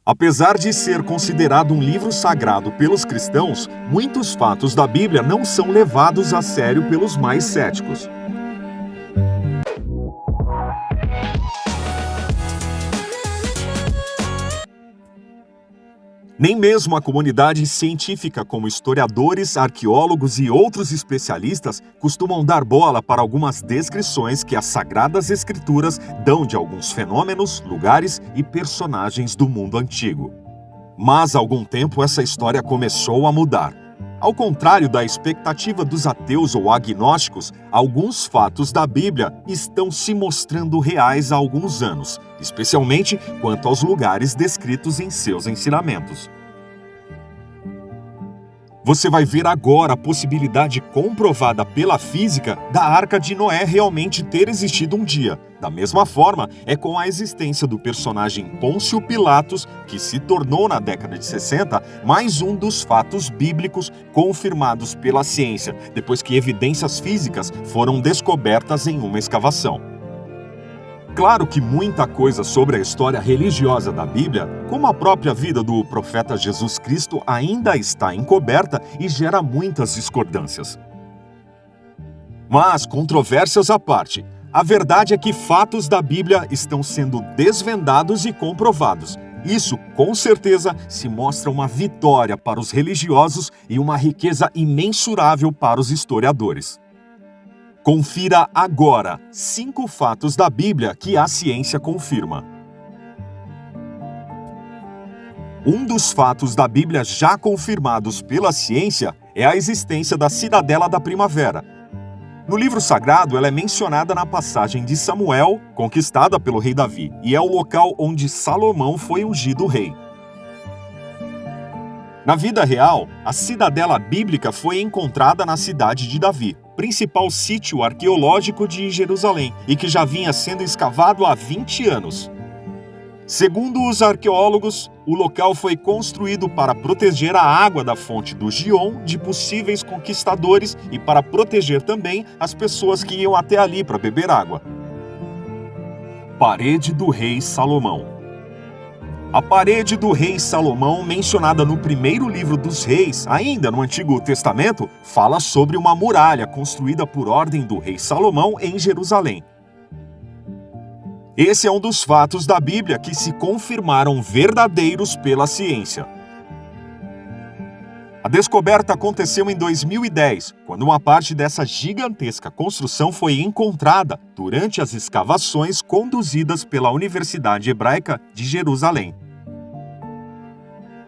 Apesar de ser considerado um livro sagrado pelos cristãos, muitos fatos da Bíblia não são levados a sério pelos mais céticos. Nem mesmo a comunidade científica, como historiadores, arqueólogos e outros especialistas, costumam dar bola para algumas descrições que as Sagradas Escrituras dão de alguns fenômenos, lugares e personagens do mundo antigo. Mas há algum tempo essa história começou a mudar. Ao contrário da expectativa dos ateus ou agnósticos, alguns fatos da Bíblia estão se mostrando reais há alguns anos, especialmente quanto aos lugares descritos em seus ensinamentos. Você vai ver agora a possibilidade comprovada pela física da Arca de Noé realmente ter existido um dia. Da mesma forma, é com a existência do personagem Pôncio Pilatos, que se tornou na década de 60 mais um dos fatos bíblicos confirmados pela ciência, depois que evidências físicas foram descobertas em uma escavação. Claro que muita coisa sobre a história religiosa da Bíblia, como a própria vida do profeta Jesus Cristo, ainda está encoberta e gera muitas discordâncias. Mas, controvérsias à parte, a verdade é que fatos da Bíblia estão sendo desvendados e comprovados. Isso, com certeza, se mostra uma vitória para os religiosos e uma riqueza imensurável para os historiadores. Confira agora 5 fatos da Bíblia que a ciência confirma. Um dos fatos da Bíblia já confirmados pela ciência é a existência da Cidadela da Primavera. No livro sagrado, ela é mencionada na passagem de Samuel, conquistada pelo rei Davi, e é o local onde Salomão foi ungido rei. Na vida real, a cidadela bíblica foi encontrada na cidade de Davi, principal sítio arqueológico de Jerusalém, e que já vinha sendo escavado há 20 anos. Segundo os arqueólogos, o local foi construído para proteger a água da fonte do Gion de possíveis conquistadores e para proteger também as pessoas que iam até ali para beber água. Parede do rei Salomão. A parede do rei Salomão, mencionada no primeiro livro dos reis, ainda no Antigo Testamento, fala sobre uma muralha construída por ordem do rei Salomão em Jerusalém. Esse é um dos fatos da Bíblia que se confirmaram verdadeiros pela ciência. A descoberta aconteceu em 2010, quando uma parte dessa gigantesca construção foi encontrada durante as escavações conduzidas pela Universidade Hebraica de Jerusalém.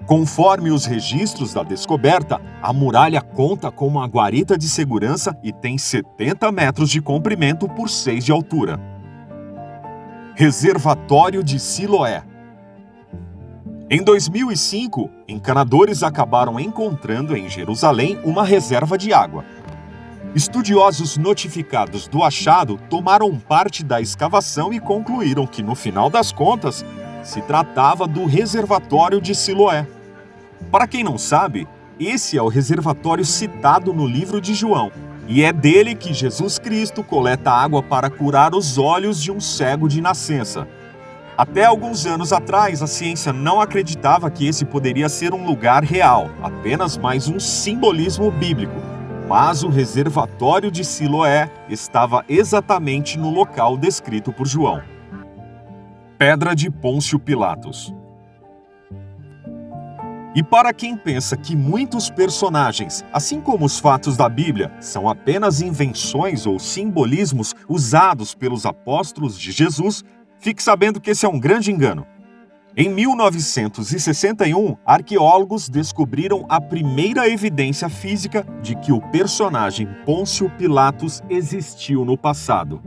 Conforme os registros da descoberta, a muralha conta com uma guarita de segurança e tem 70 metros de comprimento por 6 de altura. Reservatório de Siloé. Em 2005, encanadores acabaram encontrando em Jerusalém uma reserva de água. Estudiosos notificados do achado tomaram parte da escavação e concluíram que, no final das contas, se tratava do reservatório de Siloé. Para quem não sabe, esse é o reservatório citado no livro de João, e é dele que Jesus Cristo coleta água para curar os olhos de um cego de nascença. Até alguns anos atrás, a ciência não acreditava que esse poderia ser um lugar real, apenas mais um simbolismo bíblico. Mas o reservatório de Siloé estava exatamente no local descrito por João. Pedra de Pôncio Pilatos. E para quem pensa que muitos personagens, assim como os fatos da Bíblia, são apenas invenções ou simbolismos usados pelos apóstolos de Jesus, fique sabendo que esse é um grande engano. Em 1961, arqueólogos descobriram a primeira evidência física de que o personagem Pôncio Pilatos existiu no passado.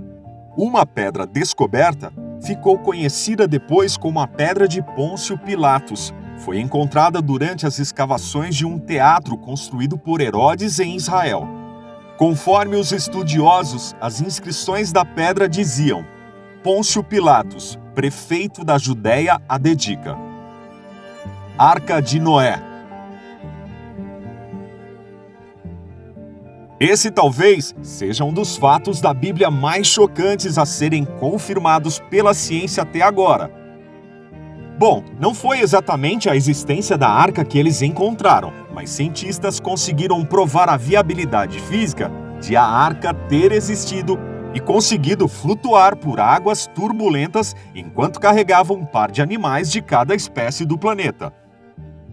Uma pedra descoberta ficou conhecida depois como a Pedra de Pôncio Pilatos. Foi encontrada durante as escavações de um teatro construído por Herodes em Israel. Conforme os estudiosos, as inscrições da pedra diziam: Pôncio Pilatos, prefeito da Judéia, a dedica. Arca de Noé. Esse talvez seja um dos fatos da Bíblia mais chocantes a serem confirmados pela ciência até agora. Bom, não foi exatamente a existência da arca que eles encontraram, mas cientistas conseguiram provar a viabilidade física de a arca ter existido e conseguido flutuar por águas turbulentas enquanto carregava um par de animais de cada espécie do planeta.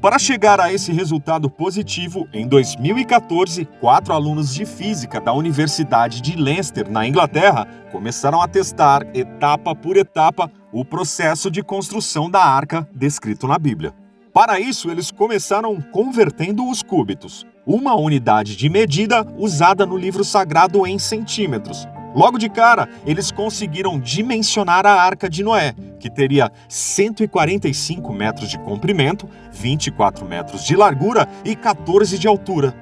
Para chegar a esse resultado positivo, em 2014, 4 alunos de física da Universidade de Leicester, na Inglaterra, começaram a testar, etapa por etapa, o processo de construção da arca descrito na Bíblia. Para isso, eles começaram convertendo os cúbitos, uma unidade de medida usada no livro sagrado em centímetros. Logo de cara, eles conseguiram dimensionar a Arca de Noé, que teria 145 metros de comprimento, 24 metros de largura e 14 de altura.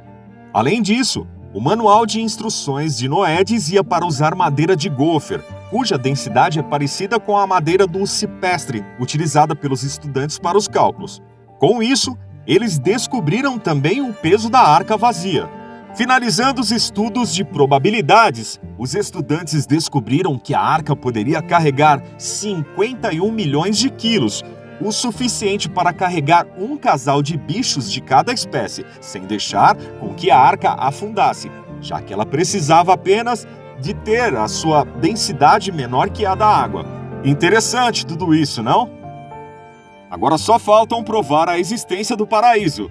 Além disso, o manual de instruções de Noé dizia para usar madeira de gopher, cuja densidade é parecida com a madeira do cipestre, utilizada pelos estudantes para os cálculos. Com isso, eles descobriram também o peso da arca vazia. Finalizando os estudos de probabilidades, os estudantes descobriram que a arca poderia carregar 51 milhões de quilos, o suficiente para carregar um casal de bichos de cada espécie, sem deixar com que a arca afundasse, já que ela precisava apenas de ter a sua densidade menor que a da água. Interessante tudo isso, não? Agora só faltam provar a existência do paraíso.